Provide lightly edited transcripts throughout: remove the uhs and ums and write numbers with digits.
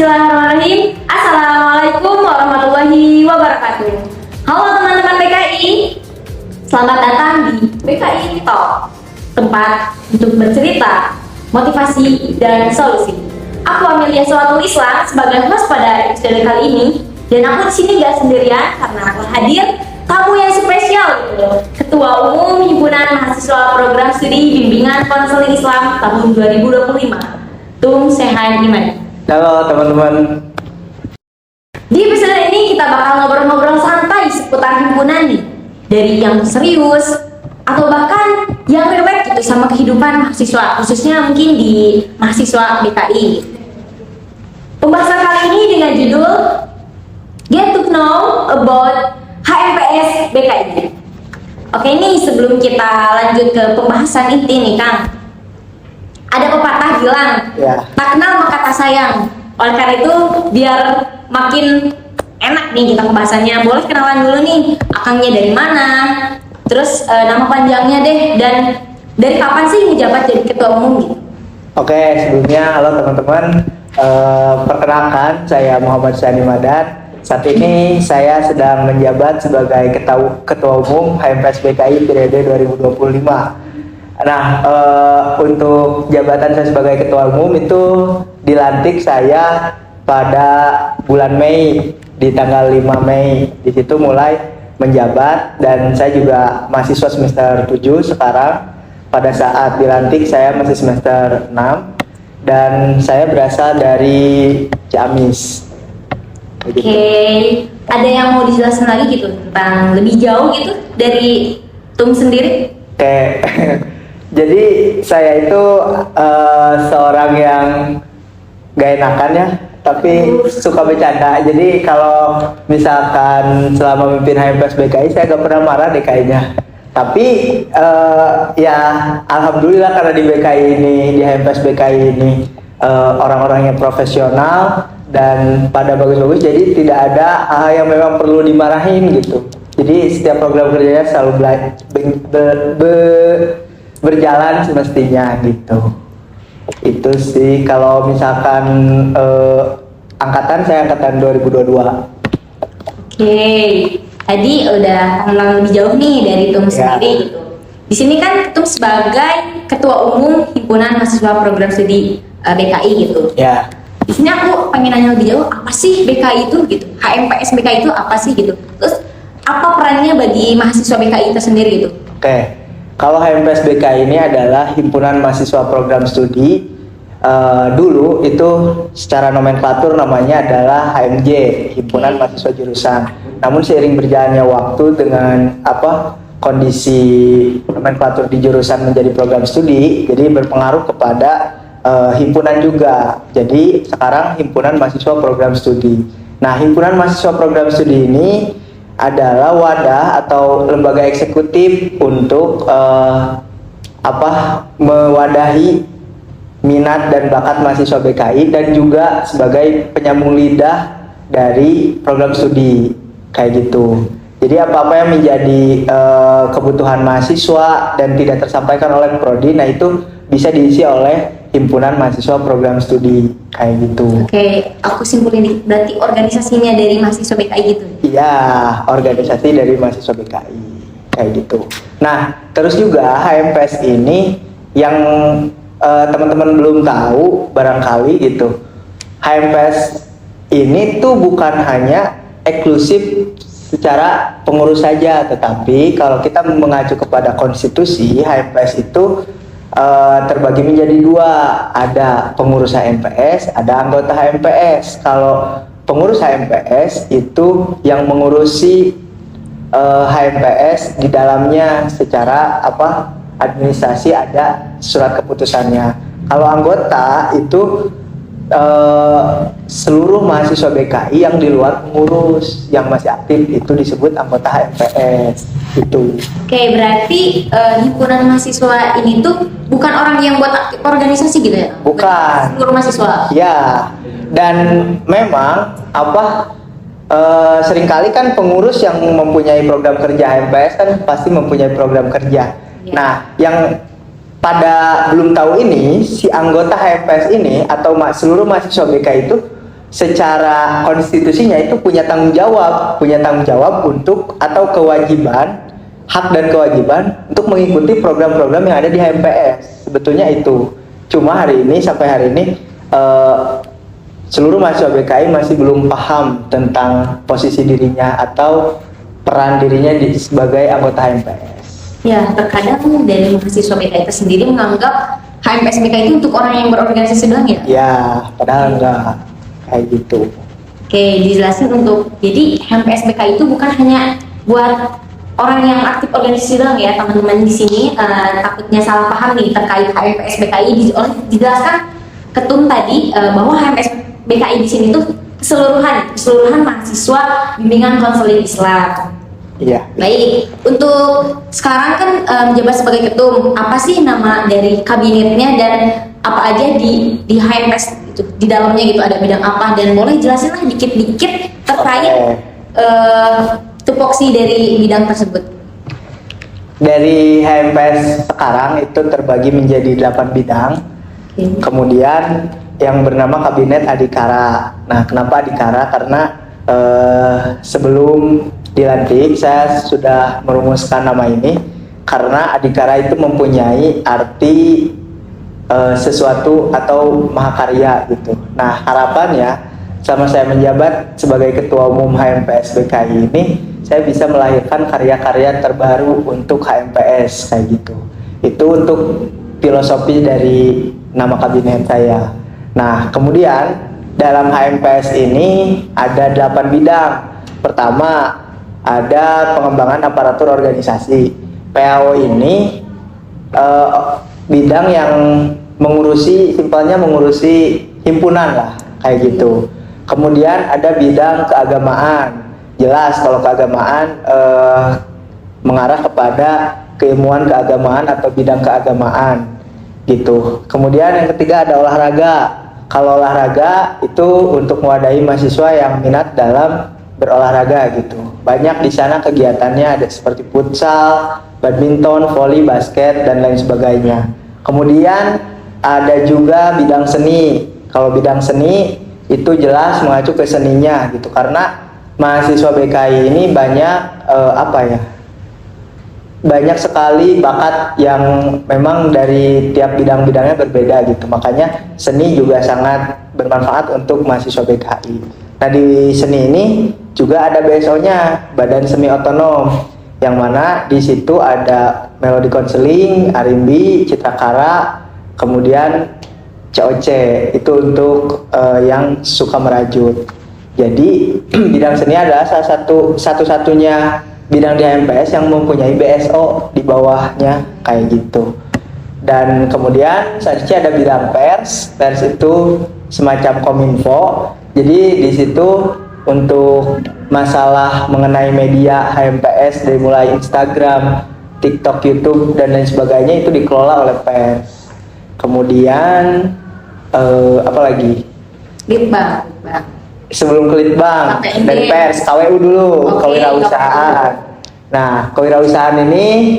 Bismillahirrahmanirrahim. Assalamualaikum warahmatullahi wabarakatuh. Halo teman-teman BKI, selamat datang di BKI Talk, tempat untuk bercerita, motivasi, dan solusi. Aku Amelia Salatul Islam sebagai host pada episode kali ini, dan aku di sini gak sendirian karena aku hadir tamu yang spesial, Ketua Umum Himpunan Mahasiswa Program Studi Bimbingan Konseling Islam tahun 2025, Tung Sehan Imani. Halo teman-teman. Di episode ini kita bakal ngobrol-ngobrol santai seputar himpunan nih, dari yang serius atau bahkan yang mewek gitu sama kehidupan mahasiswa, khususnya mungkin di mahasiswa BKI. Pembahasan kali ini dengan judul Get to Know About HMPS BKI. Oke nih, sebelum kita lanjut ke pembahasan inti nih Kang, ada pepatah bilang, tak kenal maka tak sayang. Oleh karena itu, biar makin enak nih kita pembahasannya, boleh kenalan dulu nih, Akangnya dari mana, terus nama panjangnya deh, dan dari kapan sih menjabat jadi ketua umum gitu. Oke, sebelumnya halo teman-teman. Perkenalkan, saya Muhammad Syahni Madan. Saat ini saya sedang menjabat sebagai ketua umum HMPS BKI periode 2025. Nah, untuk jabatan saya sebagai ketua umum itu dilantik saya pada bulan Mei, di tanggal 5 Mei. Di situ mulai menjabat, dan saya juga mahasiswa semester 7 sekarang. Pada saat dilantik saya masih semester 6 dan saya berasal dari Ciamis. Oke, ada yang mau dijelaskan lagi gitu tentang lebih jauh gitu dari Tung sendiri? Oke. Jadi saya itu seorang yang gak enakan ya, tapi suka bercanda. Jadi kalau misalkan selama memimpin HMPS BKI saya gak pernah marah deh kayaknya. Tapi ya alhamdulillah karena di BKI ini, di HMPS BKI ini orang-orangnya profesional dan pada bagus-bagus, jadi tidak ada hal yang memang perlu dimarahin gitu. Jadi setiap program kerjanya selalu berjalan semestinya gitu. Itu sih kalau misalkan angkatan, saya angkatan 2022. Oke, tadi udah kenal lebih jauh nih dari Tung sendiri gitu. Di sini kan Tung sebagai ketua umum Himpunan Mahasiswa Program Studi BKI gitu. Ya. Di sini aku pengen nanya lebih jauh, apa sih BKI itu gitu? HMPS BKI itu apa sih gitu? Terus apa perannya bagi mahasiswa BKI itu sendiri gitu? Oke. Kalau HMPS BKI ini adalah Himpunan Mahasiswa Program Studi. Dulu itu secara nomenklatur namanya adalah HMJ, Himpunan Mahasiswa Jurusan. Namun seiring berjalannya waktu dengan kondisi nomenklatur di jurusan menjadi program studi, jadi berpengaruh kepada himpunan juga. Jadi sekarang Himpunan Mahasiswa Program Studi. Nah, Himpunan Mahasiswa Program Studi ini adalah wadah atau lembaga eksekutif untuk mewadahi minat dan bakat mahasiswa BKI, dan juga sebagai penyambung lidah dari program studi kayak gitu. Jadi apa-apa yang menjadi kebutuhan mahasiswa dan tidak tersampaikan oleh prodi, nah itu bisa diisi oleh Himpunan Mahasiswa Program Studi kayak gitu. Oke, aku simpulin nih, berarti organisasinya dari mahasiswa BKI gitu? Iya, organisasi dari mahasiswa BKI kayak gitu. Nah, terus juga HMPS ini yang teman-teman belum tahu barangkali gitu, HMPS ini tuh bukan hanya eksklusif secara pengurus saja, tetapi kalau kita mengacu kepada konstitusi, HMPS itu terbagi menjadi dua, ada pengurus HMPS, ada anggota HMPS. Kalau pengurus HMPS itu yang mengurusi HMPS di dalamnya secara administrasi, ada surat keputusannya. Kalau anggota itu seluruh mahasiswa BKI yang di luar pengurus yang masih aktif itu disebut anggota HMPS itu. Oke, berarti himpunan mahasiswa ini tuh bukan orang yang buat aktif organisasi gitu ya? Bukan. Seluruh mahasiswa. Ya, dan memang seringkali kan pengurus yang mempunyai program kerja HMPS kan pasti mempunyai program kerja. Ya. Nah, yang pada belum tahu ini, si anggota HMPS ini atau seluruh mahasiswa BK itu secara konstitusinya itu punya tanggung jawab untuk atau kewajiban, hak dan kewajiban untuk mengikuti program-program yang ada di HMPS. Sebetulnya itu. Cuma sampai hari ini seluruh mahasiswa BKI masih belum paham tentang posisi dirinya atau peran dirinya sebagai anggota HMPS. Ya, terkadang dari mahasiswa BKI itu sendiri menganggap HMPS BKI itu untuk orang yang berorganisasi doang ya? Ya, padahal enggak kayak gitu. Oke, dijelasin jadi HMPS BKI itu bukan hanya buat orang yang aktif organisasi doang ya, teman-teman di sini takutnya salah paham nih terkait HMPS BKI. Dijelaskan ketum tadi bahwa HMPS BKI di sini tuh keseluruhan mahasiswa bimbingan konseling Islam. Iya. Baik, untuk sekarang kan menjabat sebagai ketum, apa sih nama dari kabinetnya dan apa aja di HMPS itu, di dalamnya gitu ada bidang apa, dan boleh jelasin lah dikit-dikit terkait tupoksi dari bidang tersebut. Dari HMPS sekarang itu terbagi menjadi 8 bidang. Kemudian yang bernama Kabinet Adhikara. Nah, kenapa Adhikara? Karena sebelum dilantik saya sudah merumuskan nama ini karena Adhikara itu mempunyai arti sesuatu atau mahakarya gitu. Nah, harapannya sama saya menjabat sebagai Ketua Umum HMPS BKI ini, saya bisa melahirkan karya-karya terbaru untuk HMPS kayak gitu. Itu untuk filosofi dari nama kabinet saya. Nah, kemudian dalam HMPS ini ada 8 bidang. Pertama, ada pengembangan aparatur organisasi. PAO ini bidang yang simpelnya mengurusi himpunan lah, kayak gitu. Kemudian ada bidang keagamaan. Jelas kalau keagamaan mengarah kepada keilmuan keagamaan atau bidang keagamaan gitu. Kemudian yang ketiga ada olahraga. Kalau olahraga itu untuk mewadahi mahasiswa yang minat dalam berolahraga gitu. Banyak di sana kegiatannya, ada seperti futsal, badminton, voli, basket dan lain sebagainya. Kemudian ada juga bidang seni. Kalau bidang seni itu jelas mengacu ke seninya gitu, karena mahasiswa BKI ini banyak banyak sekali bakat yang memang dari tiap bidang-bidangnya berbeda gitu. Makanya seni juga sangat bermanfaat untuk mahasiswa BKI. Nah, di seni ini juga ada BSO-nya, Badan Semi Otonom, yang mana di situ ada melodi konseling, arimbi, citakara, kemudian COC itu untuk yang suka merajut. Jadi bidang seni adalah satu-satunya bidang di HMPS yang mempunyai BSO di bawahnya kayak gitu. Dan kemudian selanjutnya ada bidang pers. Pers itu semacam kominfo. Jadi di situ untuk masalah mengenai media HMPS dari mulai Instagram, TikTok, YouTube dan lain sebagainya itu dikelola oleh pers. Kemudian apa lagi? Litbang. Sebelum ke Litbang, dari pers, KWU dulu, kewirausahaan. Nah, kewirausahaan ini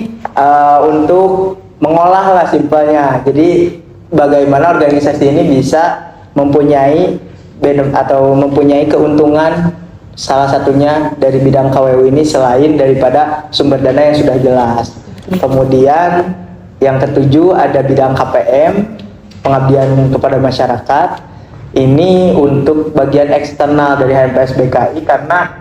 untuk mengolah lah simpelnya. Jadi bagaimana organisasi ini bisa mempunyai keuntungan, salah satunya dari bidang KWU ini selain daripada sumber dana yang sudah jelas. Kemudian yang ketujuh ada bidang KPM, pengabdian kepada masyarakat. Ini untuk bagian eksternal dari HMPS BKI karena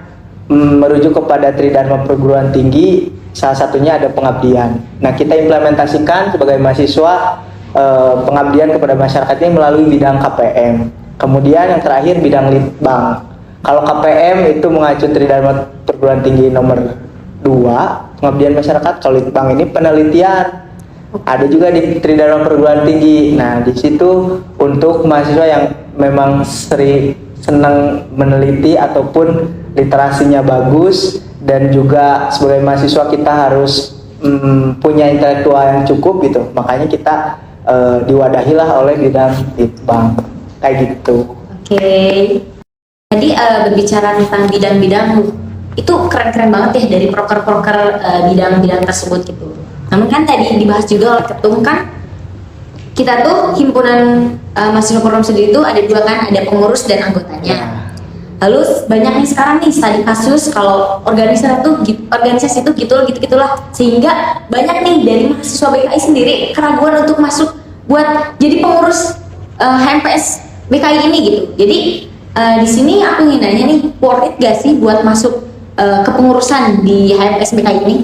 merujuk kepada Tridharma Perguruan Tinggi, salah satunya ada pengabdian. Nah, kita implementasikan sebagai mahasiswa pengabdian kepada masyarakat ini melalui bidang KPM. Kemudian yang terakhir bidang Litbang. Kalau KPM itu mengacu Tridharma Perguruan Tinggi nomor 2, pengabdian masyarakat. Kalau Litbang ini penelitian. Ada juga di Tridharma Perguruan Tinggi. Nah, di situ untuk mahasiswa yang memang senang meneliti ataupun literasinya bagus, dan juga sebagai mahasiswa kita harus punya intelektual yang cukup gitu. Makanya kita diwadahilah oleh bidang Litbang kayak gitu. Oke. Tadi berbicara tentang bidang-bidang itu keren-keren banget ya dari proker-proker bidang-bidang tersebut gitu. Namun kan tadi dibahas juga oleh ketum kan kita tuh himpunan mahasiswa program studi itu ada dua kan, ada pengurus dan anggotanya. Lalu banyak nih sekarang nih studi kasus kalau organisasi itu gitulah, sehingga banyak nih dari mahasiswa BKI sendiri keraguan untuk masuk buat jadi pengurus HMPS BKI ini gitu. Jadi di sini aku ingin nanya nih, worth it gak sih buat masuk kepengurusan di HMPS BKI ini?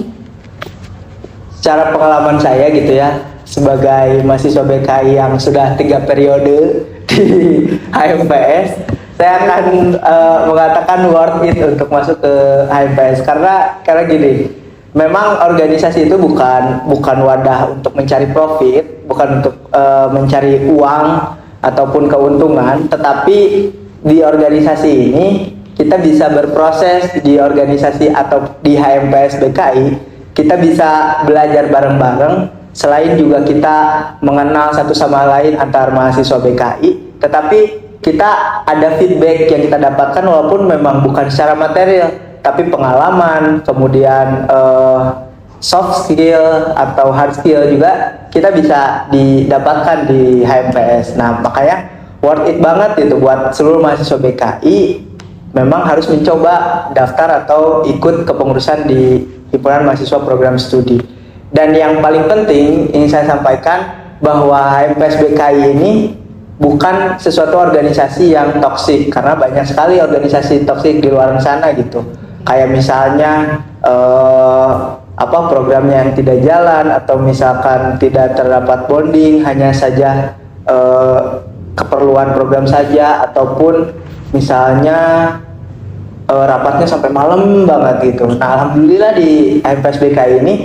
Secara pengalaman saya gitu ya, sebagai mahasiswa BKI yang sudah 3 periode di HMPS, saya akan mengatakan worth it untuk masuk ke HMPS karena gini, memang organisasi itu bukan wadah untuk mencari profit, bukan untuk mencari uang ataupun keuntungan, tetapi di organisasi ini kita bisa berproses di organisasi atau di HMPS BKI, kita bisa belajar bareng-bareng. Selain juga kita mengenal satu sama lain antar mahasiswa BKI, tetapi kita ada feedback yang kita dapatkan walaupun memang bukan secara material, tapi pengalaman, kemudian soft skill atau hard skill juga kita bisa didapatkan di HMPS. Nah, makanya worth it banget gitu buat seluruh mahasiswa BKI, memang harus mencoba daftar atau ikut kepengurusan di himpunan mahasiswa program studi. Dan yang paling penting ingin saya sampaikan bahwa HMPS BKI ini bukan sesuatu organisasi yang toksik, karena banyak sekali organisasi toksik di luar sana gitu. Kayak misalnya programnya yang tidak jalan, atau misalkan tidak terdapat bonding, hanya saja keperluan program saja, ataupun misalnya rapatnya sampai malam banget gitu. Nah, alhamdulillah di HMPS BKI ini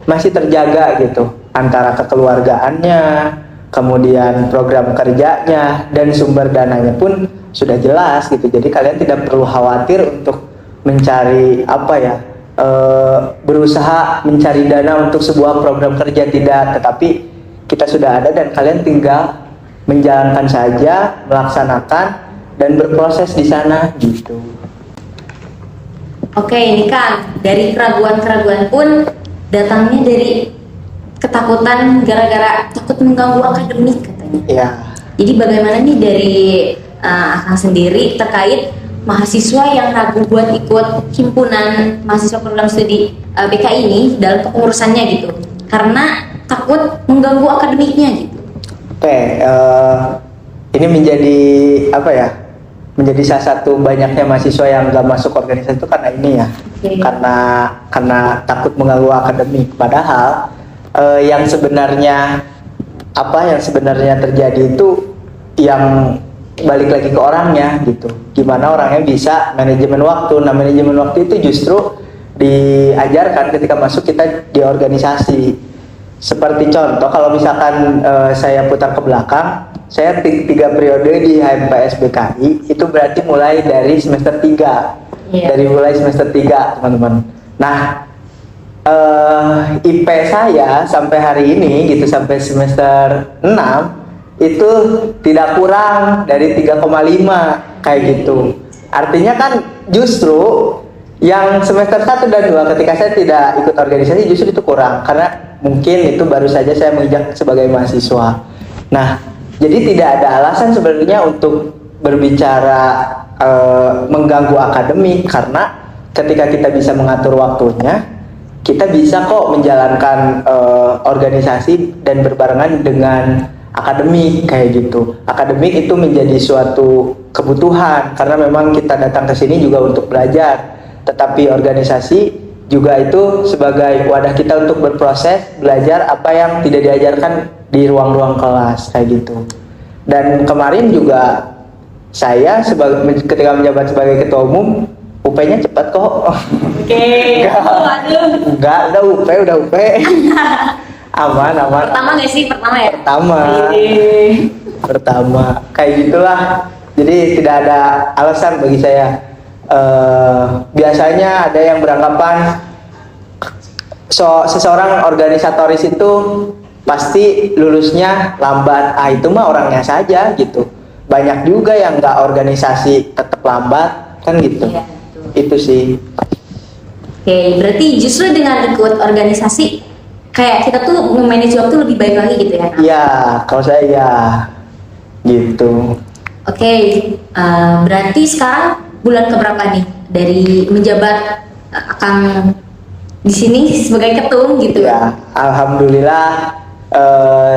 masih terjaga gitu antara kekeluargaannya, kemudian program kerjanya, dan sumber dananya pun sudah jelas gitu. Jadi kalian tidak perlu khawatir untuk mencari berusaha mencari dana untuk sebuah program kerja, tidak, tetapi kita sudah ada dan kalian tinggal menjalankan saja, melaksanakan dan berproses di sana gitu. Oke, ini kan dari keraguan-keraguan pun datangnya dari ketakutan gara-gara takut mengganggu akademik katanya. Iya. Jadi bagaimana nih dari Akang sendiri terkait mahasiswa yang ragu buat ikut himpunan mahasiswa program studi BKI ini dalam kepengurusannya gitu, karena takut mengganggu akademiknya gitu. Oke, ini menjadi menjadi salah satu banyaknya mahasiswa yang nggak masuk organisasi itu karena ini ya, karena takut mengganggu akademik. Padahal yang sebenarnya terjadi itu yang balik lagi ke orangnya gitu. Gimana orangnya bisa manajemen waktu. Nah, manajemen waktu itu justru diajarkan ketika masuk kita di organisasi. Seperti contoh, kalau misalkan saya putar ke belakang, saya 3 periode di HMPS BKI, itu berarti mulai dari semester 3. Dari mulai semester 3, teman-teman. Nah, IP saya sampai hari ini gitu, sampai semester 6 itu tidak kurang dari 3,5 kayak gitu. Artinya kan justru yang semester 1 dan 2 ketika saya tidak ikut organisasi justru itu kurang, karena mungkin itu baru saja saya menginjak sebagai mahasiswa. Nah, jadi tidak ada alasan sebenarnya untuk berbicara mengganggu akademik, karena ketika kita bisa mengatur waktunya, kita bisa kok menjalankan organisasi dan berbarengan dengan akademik kayak gitu. Akademik itu menjadi suatu kebutuhan karena memang kita datang ke sini juga untuk belajar. Tetapi organisasi juga itu sebagai wadah kita untuk berproses, belajar apa yang tidak diajarkan di ruang-ruang kelas kayak gitu. Dan kemarin juga saya ketika menjabat sebagai ketua umum, UP-nya cepat kok. Oke. Enggak, udah UP. Aman. Pertama nggak sih? Pertama ya? Pertama. Kayak gitulah. Jadi tidak ada alasan bagi saya. Biasanya ada yang beranggapan seseorang organisatoris itu pasti lulusnya lambat. Itu mah orangnya saja gitu. Banyak juga yang nggak organisasi tetap lambat kan gitu. Iya, itu sih. Oke, berarti justru dengan ikut organisasi kayak kita tuh memanage waktu lebih baik lagi gitu ya. Iya, kalau saya ya gitu. Oke, berarti sekarang bulan keberapa nih dari menjabat akan di sini sebagai ketum gitu? Ya, alhamdulillah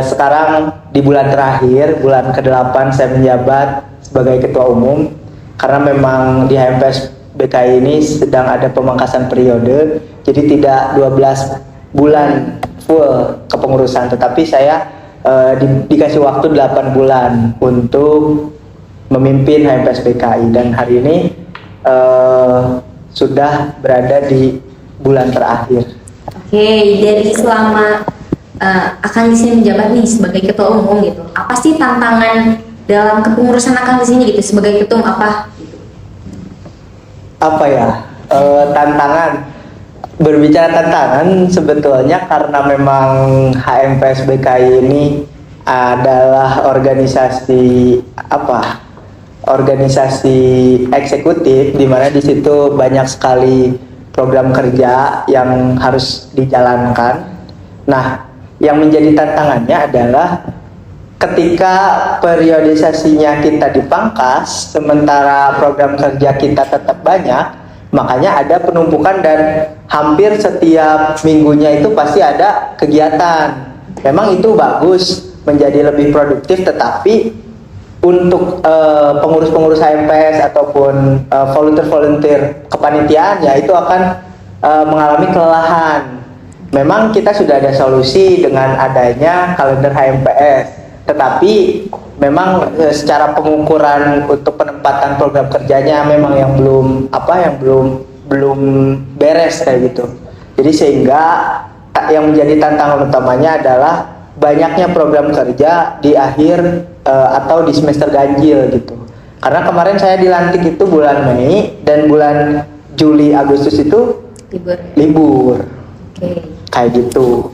sekarang di bulan terakhir, bulan ke-8 saya menjabat sebagai ketua umum karena memang di HMPS BKI ini sedang ada pemangkasan periode, jadi tidak 12 bulan full kepengurusan, tetapi saya dikasih waktu 8 bulan untuk memimpin HMPS BKI dan hari ini sudah berada di bulan terakhir. Oke, dari selama akan di sini menjabat nih sebagai ketua umum gitu, apa sih tantangan dalam kepengurusan akan di sini gitu sebagai ketum apa? Apa ya, tantangan, berbicara tantangan sebetulnya karena memang HMPS BKI ini adalah organisasi organisasi eksekutif di mana di situ banyak sekali program kerja yang harus dijalankan. Nah, yang menjadi tantangannya adalah ketika periodisasinya kita dipangkas, sementara program kerja kita tetap banyak, makanya ada penumpukan dan hampir setiap minggunya itu pasti ada kegiatan. Memang itu bagus, menjadi lebih produktif, tetapi untuk pengurus-pengurus HMPS ataupun volunteer-volunteer kepanitiaan ya itu akan mengalami kelelahan. Memang kita sudah ada solusi dengan adanya kalender HMPS, tetapi memang secara pengukuran untuk penempatan program kerjanya memang yang belum beres kayak gitu. Jadi sehingga yang menjadi tantangan utamanya adalah banyaknya program kerja di akhir atau di semester ganjil gitu. Karena kemarin saya dilantik itu bulan Mei dan bulan Juli Agustus itu libur. Oke. Kayak gitu.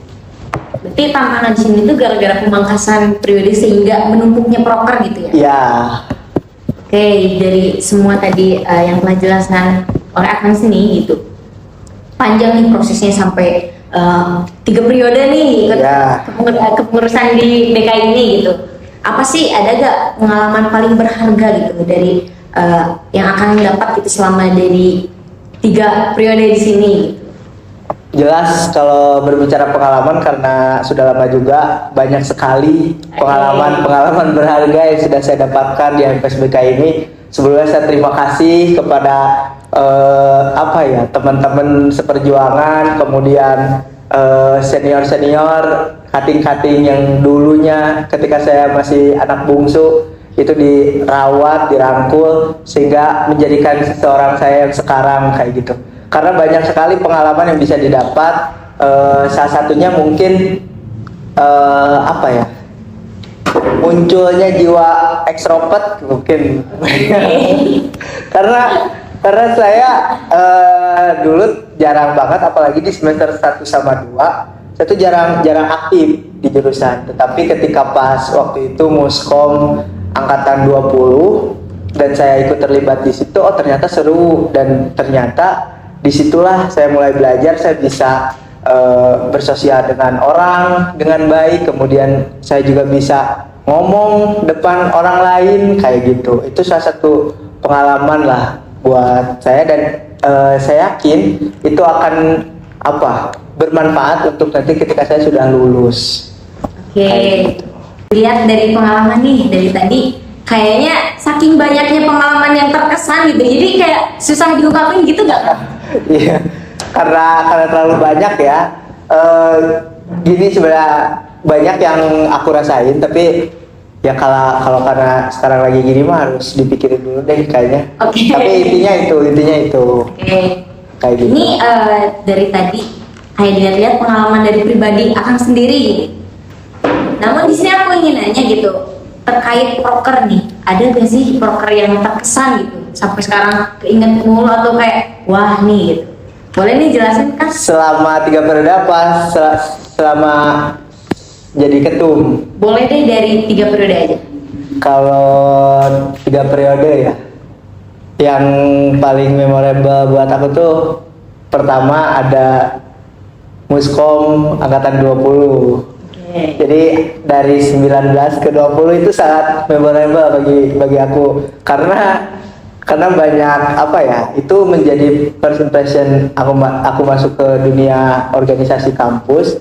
Berarti tantangan di sini tuh gara-gara pemangkasan periode sehingga menumpuknya proker gitu ya? Ya. Oke, dari semua tadi yang telah jelaskan oleh Akang sini gitu, panjang nih prosesnya sampai 3 periode nih Ya. kepengurusan di BKI ini gitu. Apa sih, ada gak pengalaman paling berharga gitu dari yang akan dapat gitu selama dari 3 periode di sini gitu? Jelas kalau berbicara pengalaman karena sudah lama juga banyak sekali pengalaman berharga yang sudah saya dapatkan di HMPS BKI ini. Sebelumnya saya terima kasih kepada teman-teman seperjuangan, kemudian senior-senior, kating-kating yang dulunya ketika saya masih anak bungsu itu dirawat, dirangkul sehingga menjadikan seseorang saya yang sekarang kayak gitu. Karena banyak sekali pengalaman yang bisa didapat, salah satunya mungkin munculnya jiwa ekstrovert mungkin. karena saya dulu jarang banget, apalagi di semester 1 sama 2 saya tuh jarang aktif di jurusan. Tetapi ketika pas waktu itu Muskom angkatan 20 dan saya ikut terlibat di situ, oh ternyata seru, dan ternyata disitulah saya mulai belajar, saya bisa bersosial dengan orang dengan baik, kemudian saya juga bisa ngomong depan orang lain kayak gitu. Itu salah satu pengalaman lah buat saya, dan saya yakin itu akan bermanfaat untuk nanti ketika saya sudah lulus. Oke, lihat dari pengalaman nih dari tadi, kayaknya saking banyaknya pengalaman yang terkesan gitu, jadi kayak susah diungkapin gitu gak? Iya, karena terlalu banyak ya. Gini sebenarnya banyak yang aku rasain, tapi ya kalau karena sekarang lagi gini mah harus dipikirin dulu deh kayaknya. Oke. Tapi intinya itu. Oke. Kayak gitu. Ini dari tadi kayak dilihat-lihat pengalaman dari pribadi Akang sendiri gini. Namun di sini aku ingin nanya gitu, terkait proker nih, ada gak sih proker yang terkesan gitu sampai sekarang keinget mulu atau kayak wah nih gitu? Boleh nih jelasin kan? Selama 3 periode apa? Selama jadi ketum? Boleh deh dari 3 periode aja. Kalau 3 periode ya, yang paling memorable buat aku tuh pertama ada Muskom angkatan 20. Oke. Jadi dari 19 ke 20 itu sangat memorable bagi aku karena banyak apa ya, itu menjadi first impression aku masuk ke dunia organisasi kampus,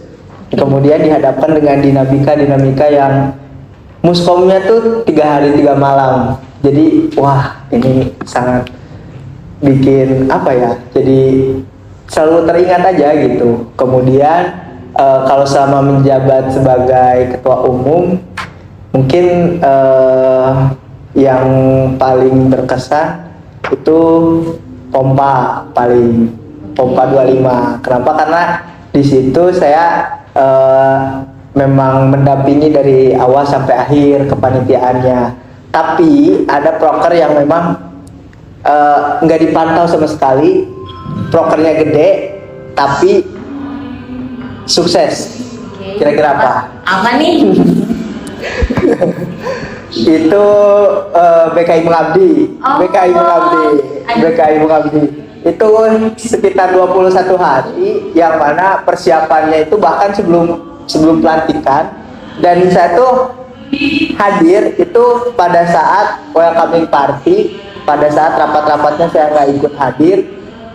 kemudian dihadapkan dengan dinamika yang muskomnya tuh 3 hari 3 malam. Jadi wah, ini sangat bikin apa ya, jadi selalu teringat aja gitu. Kemudian kalau selama menjabat sebagai ketua umum, mungkin yang paling berkesan itu pompa 25. Kenapa? Karena di situ saya memang mendampingi dari awal sampai akhir kepanitiaannya. Tapi ada proker yang memang nggak dipantau sama sekali. Prokernya gede, tapi sukses. Oke. Kira-kira apa? Apa nih? Itu BKI Mengabdi. Oh. BKI Mengabdi. BKI Mengabdi. Itu sekitar 21 hari yang mana persiapannya itu bahkan sebelum pelantikan, dan saya tuh hadir itu pada saat welcoming party, pada saat rapat-rapatnya saya nggak ikut hadir.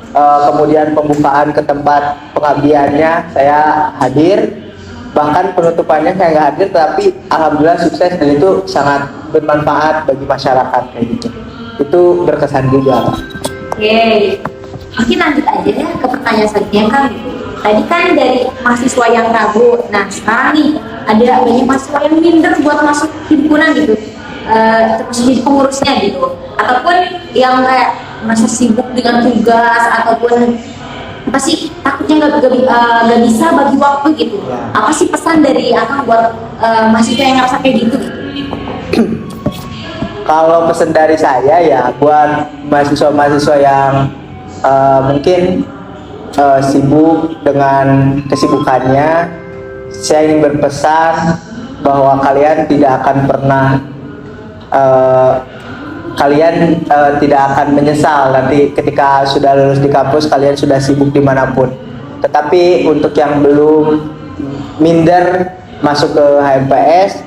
Kemudian pembukaan ke tempat pengabdiannya saya hadir, bahkan penutupannya saya nggak hadir, tapi alhamdulillah sukses dan itu sangat bermanfaat bagi masyarakat kayak gitu. Itu berkesan juga. Oke, mungkin lanjut aja ya ke pertanyaan selanjutnya kan. Tadi kan dari mahasiswa yang ragu, nah sekarang nih ada banyak mahasiswa yang minder buat masuk himpunan gitu, termasuk jadi pengurusnya gitu, ataupun yang kayak merasa sibuk dengan tugas ataupun apa sih, takutnya nggak bisa bagi waktu gitu. Apa sih pesan dari Akang buat mahasiswa yang ngerasa kayak gitu? Kalau pesan dari saya ya buat mahasiswa-mahasiswa yang mungkin sibuk dengan kesibukannya, saya ingin berpesan bahwa kalian tidak akan pernah tidak akan menyesal nanti ketika sudah lulus di kampus, kalian sudah sibuk dimanapun. Tetapi untuk yang belum minder masuk ke HMPS,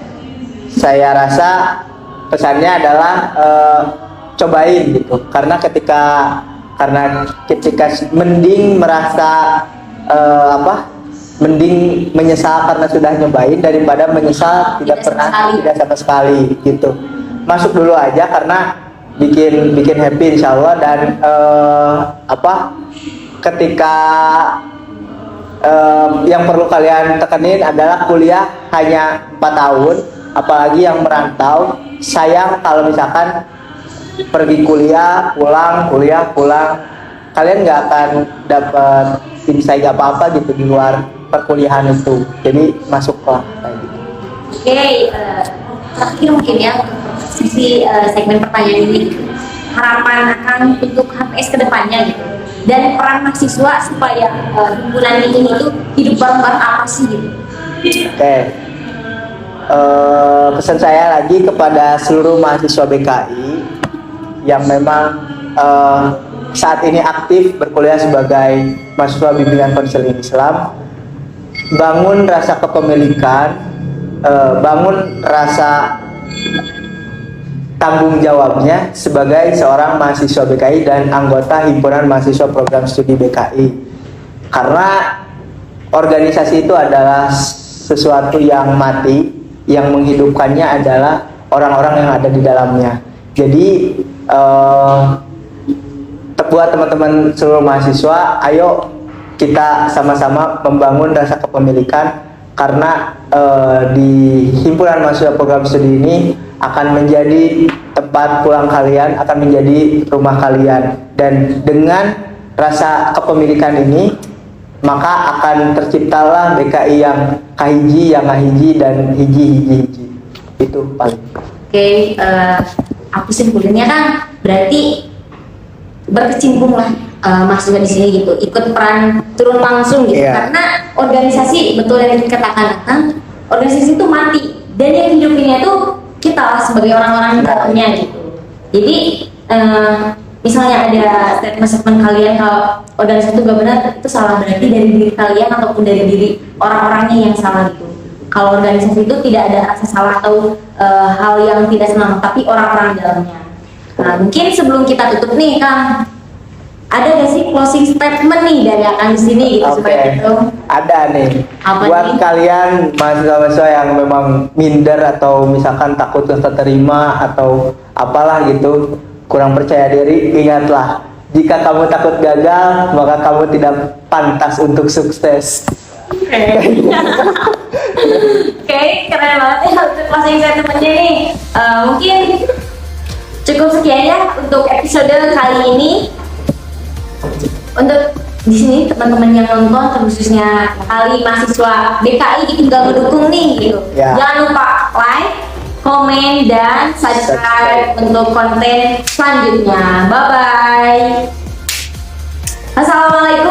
saya rasa pesannya adalah cobain gitu, karena ketika mending merasa mending menyesal karena sudah nyobain daripada menyesal tidak sama sekali gitu. Masuk dulu aja karena bikin happy insya Allah, dan ketika yang perlu kalian tekenin adalah kuliah hanya 4 tahun, apalagi yang merantau. Sayang kalau misalkan pergi kuliah pulang, kalian nggak akan dapat insight apa-apa gitu di luar perkuliahan itu. Jadi masuklah kayak gitu. Oke, terakhir mungkin ya sisi segmen pertanyaan ini, harapan Akang untuk HPS kedepannya gitu, dan peran mahasiswa supaya himpunan ini tuh hidup bareng-bareng apa sih gitu? Oke. Pesan saya lagi kepada seluruh mahasiswa BKI yang memang saat ini aktif berkuliah sebagai mahasiswa bimbingan konseling Islam, bangun rasa kepemilikan, bangun rasa tanggung jawabnya sebagai seorang mahasiswa BKI dan anggota himpunan mahasiswa program studi BKI, karena organisasi itu adalah sesuatu yang mati, yang menghidupkannya adalah orang-orang yang ada di dalamnya. Jadi buat teman-teman seluruh mahasiswa, ayo kita sama-sama membangun rasa kepemilikan, karena di himpunan mahasiswa program studi ini akan menjadi tempat pulang kalian, akan menjadi rumah kalian, dan dengan rasa kepemilikan ini maka akan terciptalah BKI yang kahiji, yang ngahiji, dan hiji. Itu paling. Oke, aku simpulnya kan berarti berkecimpunglah mahasiswa di sini gitu, ikut peran turun langsung gitu, karena organisasi, betul yang dikatakan Akang, organisasi itu mati, dan yang hidupinnya tuh kita lah sebagai orang-orang di dalamnya gitu. Jadi misalnya ada statement kalian kalau organisasi itu gak benar, itu salah berarti dari diri kalian ataupun dari diri orang-orangnya yang salah gitu. Kalau organisasi itu tidak ada rasa salah atau hal yang tidak senang, tapi orang-orang di dalamnya. Nah, mungkin sebelum kita tutup nih, Kang, ada gak sih closing statement nih dari Akang di sini gitu supaya gitu? Ada nih. Apa buat nih? kalian mahasiswa-mahasiswa yang memang minder atau misalkan takut nggak keterima atau apalah gitu, kurang percaya diri, ingatlah, jika kamu takut gagal, maka kamu tidak pantas untuk sukses. Oke, keren banget ya untuk closing statementnya nih. Mungkin cukup sekian ya untuk episode kali ini. Untuk di sini teman-teman yang nonton, khususnya kali mahasiswa BKI gitu nggak ngedukung nih gitu. Ya. Jangan lupa like, komen, dan subscribe untuk konten selanjutnya. Bye bye. Assalamualaikum.